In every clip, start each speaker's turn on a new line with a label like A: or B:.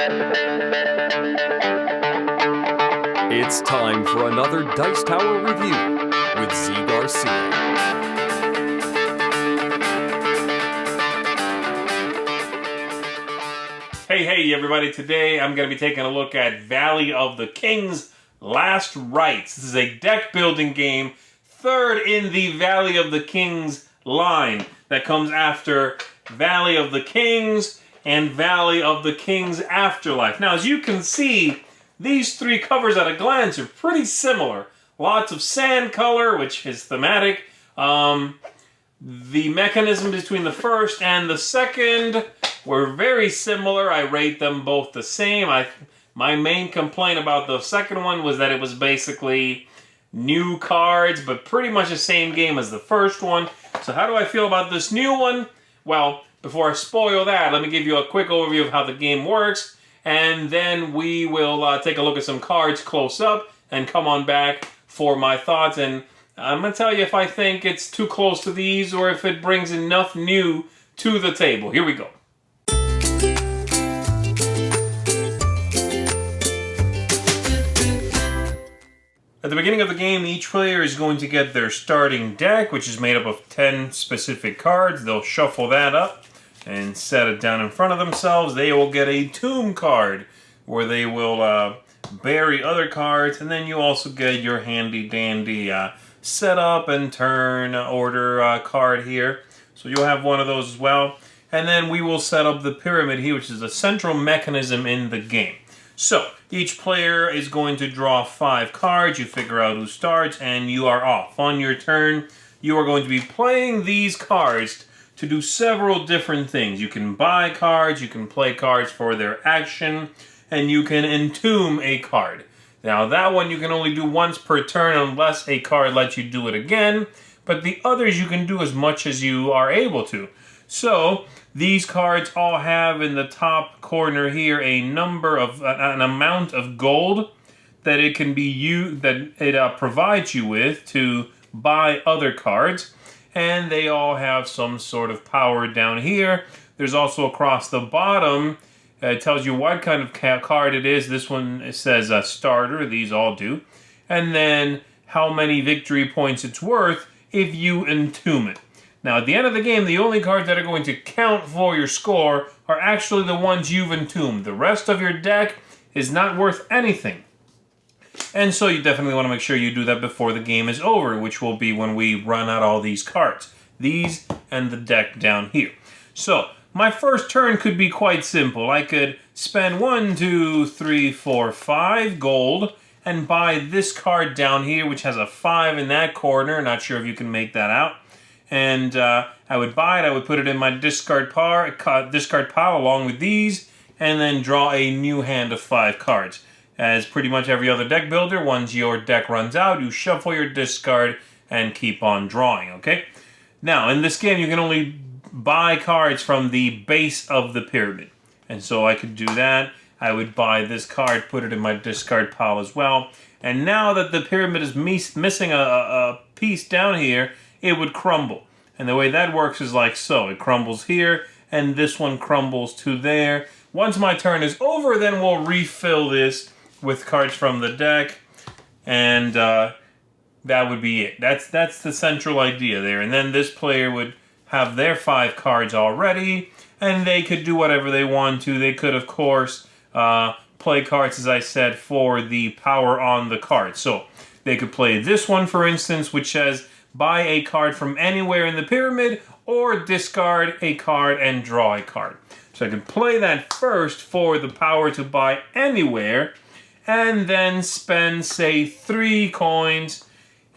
A: It's time for another Dice Tower review with Z. Garcia.
B: Hey everybody, today I'm going to be taking a look at Valley of the Kings Last Rites. This is a deck building game, third in the Valley of the Kings line that comes after Valley of the Kings and Valley of the Kings Afterlife. Now, as you can see, these three covers at a glance are pretty similar. Lots of sand color, which is thematic. The mechanism between the first and the second were very similar. I rate them both the same. My main complaint about the second one was that it was basically new cards, but pretty much the same game as the first one. So how do I feel about this new one? Well, before I spoil that, let me give you a quick overview of how the game works, and then we will take a look at some cards close up and come on back for my thoughts. And I'm going to tell you if I think it's too close to these or if it brings enough new to the table. Here we go. At the beginning of the game, each player is going to get their starting deck, which is made up of 10 specific cards. They'll shuffle that up and set it down in front of themselves. They will get a tomb card, where they will bury other cards, and then you also get your handy-dandy set up and turn order card here. So you'll have one of those as well. And then we will set up the pyramid here, which is the central mechanism in the game. So, each player is going to draw 5 cards, you figure out who starts, and you are off. On your turn, you are going to be playing these cards to do several different things. You can buy cards, you can play cards for their action, and you can entomb a card. Now, that one you can only do once per turn unless a card lets you do it again, but the others you can do as much as you are able to. So, these cards all have in the top corner here a number of an amount of gold that it can be provides you with to buy other cards, and they all have some sort of power down here. There's also across the bottom, it tells you what kind of card it is. This one it says starter. These all do, and then how many victory points it's worth if you entomb it. Now, at the end of the game, the only cards that are going to count for your score are actually the ones you've entombed. The rest of your deck is not worth anything. And so you definitely want to make sure you do that before the game is over, which will be when we run out all these cards. These and the deck down here. So, my first turn could be quite simple. I could spend 1, 2, 3, 4, 5 gold and buy this card down here, which has a 5 in that corner. Not sure if you can make that out. And I would buy it, I would put it in my discard pile along with these, and then draw a new hand of 5 cards. As pretty much every other deck builder, once your deck runs out, you shuffle your discard and keep on drawing, okay? Now, in this game, you can only buy cards from the base of the pyramid. And so I could do that. I would buy this card, put it in my discard pile as well. And now that the pyramid is missing a piece down here, it would crumble. And the way that works is like so. It crumbles here, and this one crumbles to there. Once my turn is over, then we'll refill this with cards from the deck, and that would be it. That's the central idea there. And then this player would have their 5 cards already, and they could do whatever they want to. They could, of course, play cards, as I said, for the power on the card. So they could play this one, for instance, which says buy a card from anywhere in the pyramid, or discard a card and draw a card. So I can play that first for the power to buy anywhere, and then spend, say, 3 coins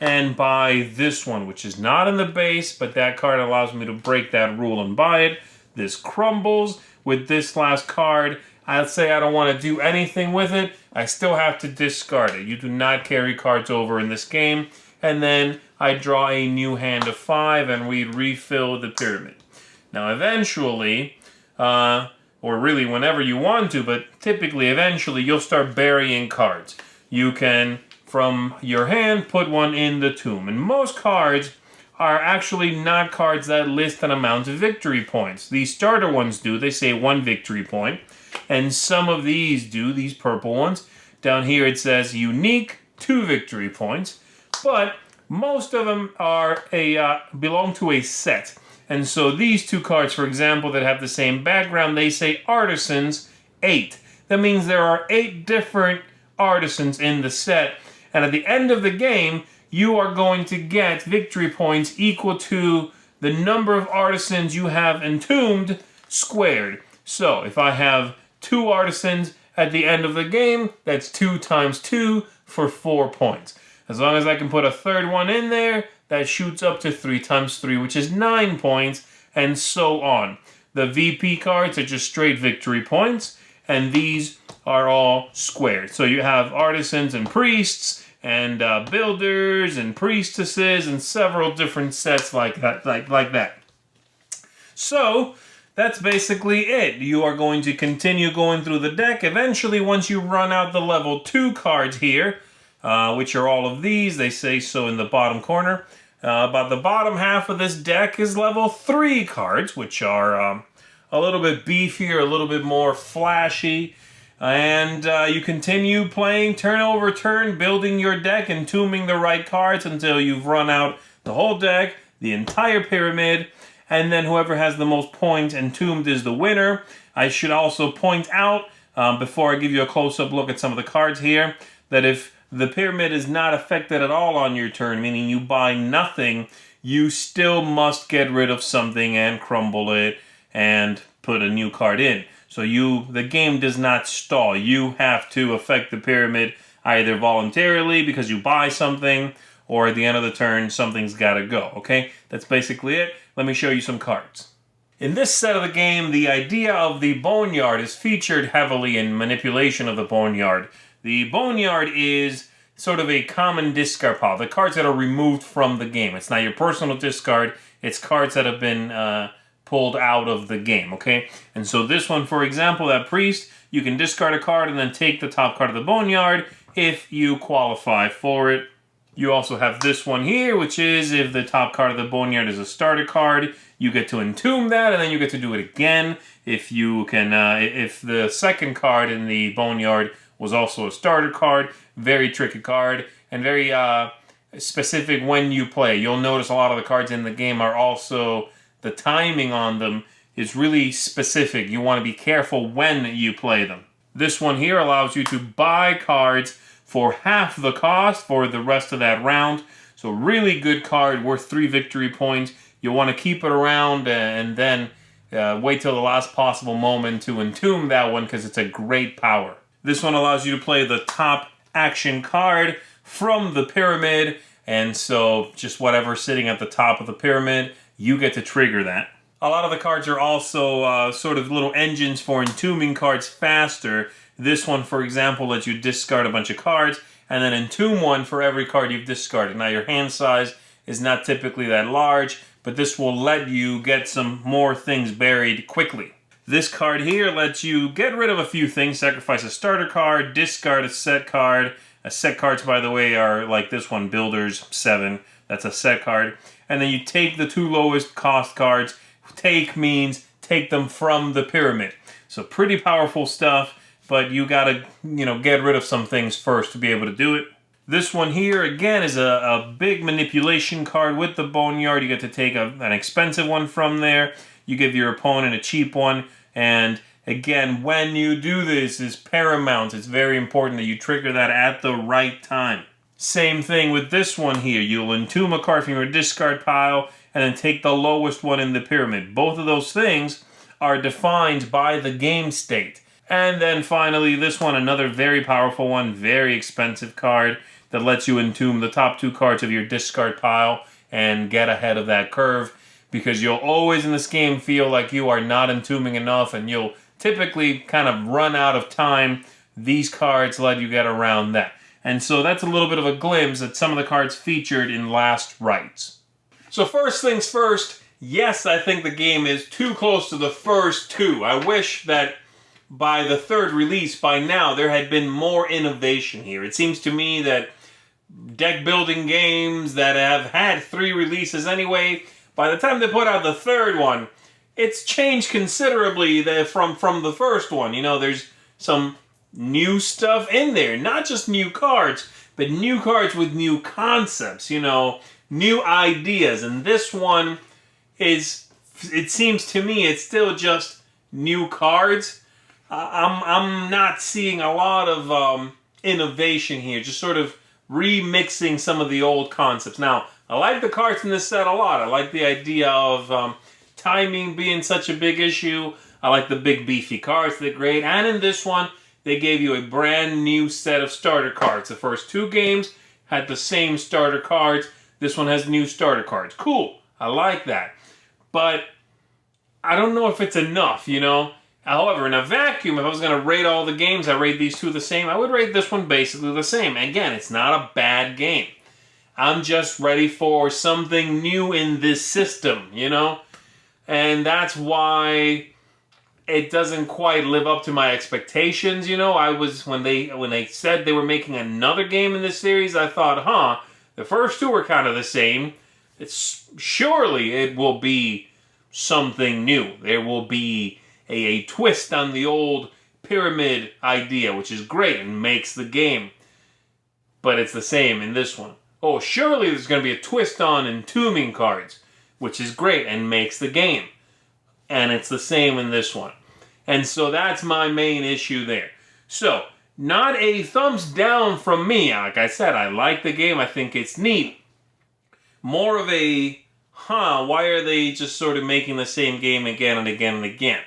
B: and buy this one, which is not in the base, but that card allows me to break that rule and buy it. This crumbles. With this last card, I'll say I don't want to do anything with it. I still have to discard it. You do not carry cards over in this game. And then I draw a new hand of 5, and we refill the pyramid. Now, eventually, or really whenever you want to, but typically, eventually, you'll start burying cards. You can, from your hand, put one in the tomb. And most cards are actually not cards that list an amount of victory points. The starter ones do. They say 1 victory point. And some of these do, these purple ones. Down here it says unique, 2 victory points. But most of them are belong to a set. And so these 2 cards, for example, that have the same background, they say Artisans 8. That means there are 8 different Artisans in the set. And at the end of the game, you are going to get victory points equal to the number of Artisans you have entombed squared. So if I have 2 Artisans at the end of the game, that's 2 times 2 for 4 points. As long as I can put a third one in there, that shoots up to 3 times 3, which is 9 points, and so on. The VP cards are just straight victory points, and these are all squared. So you have artisans and priests, and builders and priestesses, and several different sets like that. So that's basically it. You are going to continue going through the deck. Eventually, once you run out the level 2 cards here, which are all of these, they say so in the bottom corner. About the bottom half of this deck is level 3 cards, which are a little bit beefier, a little bit more flashy. And you continue playing turn over turn, building your deck, entombing the right cards until you've run out the whole deck, the entire pyramid, and then whoever has the most points entombed is the winner. I should also point out, before I give you a close-up look at some of the cards here, that if the pyramid is not affected at all on your turn, meaning you buy nothing, you still must get rid of something and crumble it and put a new card in. So the game does not stall. You have to affect the pyramid either voluntarily because you buy something, or at the end of the turn, something's got to go, okay? That's basically it. Let me show you some cards. In this set of the game, the idea of the Boneyard is featured heavily in manipulation of the Boneyard. The Boneyard is sort of a common discard pile, the cards that are removed from the game. It's not your personal discard, it's cards that have been pulled out of the game, okay? And so this one, for example, that priest, you can discard a card and then take the top card of the Boneyard if you qualify for it. You also have this one here, which is if the top card of the Boneyard is a starter card, you get to entomb that, and then you get to do it again if you can. If the second card in the Boneyard was also a starter card, very tricky card and very specific when you play. You'll notice a lot of the cards in the game are also, the timing on them is really specific. You want to be careful when you play them. This one here allows you to buy cards for half the cost for the rest of that round. So really good card, worth 3 victory points. You'll want to keep it around and then wait till the last possible moment to entomb that one because it's a great power. This one allows you to play the top action card from the pyramid, and so just whatever's sitting at the top of the pyramid, you get to trigger that. A lot of the cards are also sort of little engines for entombing cards faster. This one, for example, lets you discard a bunch of cards and then entomb one for every card you've discarded. Now, your hand size is not typically that large, but this will let you get some more things buried quickly. This card here lets you get rid of a few things, sacrifice a starter card, discard a set card. Set cards, by the way, are like this one, Builders 7. That's a set card. And then you take the 2 lowest cost cards. Take means take them from the pyramid. So pretty powerful stuff, but you gotta, get rid of some things first to be able to do it. This one here, again, is a big manipulation card with the Boneyard. You get to take an expensive one from there. You give your opponent a cheap one. And again, when you do this, is paramount. It's very important that you trigger that at the right time. Same thing with this one here. You'll entomb a card from your discard pile and then take the lowest one in the pyramid. Both of those things are defined by the game state. And then finally, this one, another very powerful one, very expensive card that lets you entomb the top 2 cards of your discard pile and get ahead of that curve, because you'll always in this game feel like you are not entombing enough and you'll typically kind of run out of time. These cards let you get around that. And so that's a little bit of a glimpse at some of the cards featured in last Rites. So first things first, yes, I think the game is too close to the first 2. I wish that by the 3rd release, by now, there had been more innovation here. It seems to me that deck building games that have had 3 releases anyway, by the time they put out the 3rd one, it's changed considerably from the first one. You know, there's some new stuff in there. Not just new cards, but new cards with new concepts, you know, new ideas. And this one is, it seems to me, it's still just new cards. I'm not seeing a lot of innovation here, just sort of remixing some of the old concepts. Now, I like the cards in this set a lot. I like the idea of timing being such a big issue. I like the big beefy cards, they're great. And in this one, they gave you a brand new set of starter cards. The first two games had the same starter cards. This one has new starter cards. Cool, I like that. But I don't know if it's enough, you know? However, in a vacuum, if I was going to rate all the games, I rate these two the same, I would rate this one basically the same. Again, it's not a bad game. I'm just ready for something new in this system, you know? And that's why it doesn't quite live up to my expectations, you know? When they said they were making another game in this series, I thought, the first two were kind of the same. Surely it will be something new. There will be a twist on the old pyramid idea, which is great and makes the game. But it's the same in this one. Oh, surely there's going to be a twist on entombing cards, which is great and makes the game. And it's the same in this one. And so that's my main issue there. So, not a thumbs down from me. Like I said, I like the game. I think it's neat. More of a, why are they just sort of making the same game again and again and again?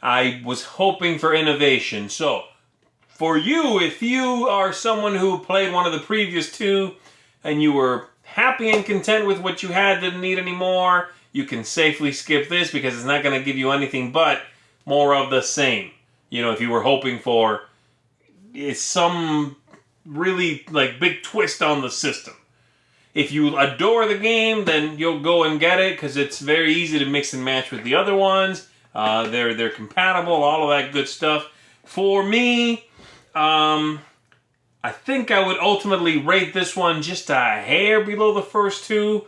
B: I was hoping for innovation. So, for you, if you are someone who played one of the previous two and you were happy and content with what you had, didn't need any more, you can safely skip this because it's not going to give you anything but more of the same. You know, if you were hoping for some really like big twist on the system. If you adore the game, then you'll go and get it because it's very easy to mix and match with the other ones. They're compatible, all of that good stuff. For me, I think I would ultimately rate this one just a hair below the first two.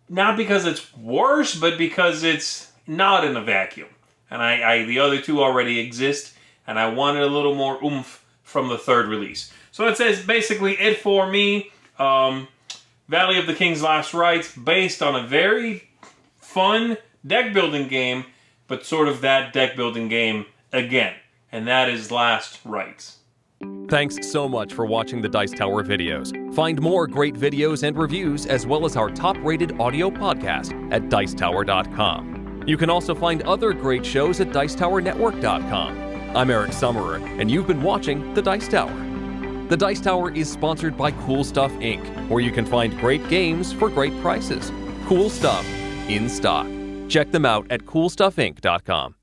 B: Not because it's worse, but because it's not in a vacuum. And the other two already exist, and I wanted a little more oomph from the third release. So that says basically it for me. Valley of the King's Last Rites, based on a very fun deck building game, but sort of that deck building game again. And that is Last Rites.
A: Thanks so much for watching the Dice Tower videos. Find more great videos and reviews, as well as our top-rated audio podcast at Dicetower.com. You can also find other great shows at Dicetowernetwork.com. I'm Eric Summerer, and you've been watching The Dice Tower. The Dice Tower is sponsored by Cool Stuff Inc., where you can find great games for great prices. Cool stuff in stock. Check them out at CoolStuffInc.com.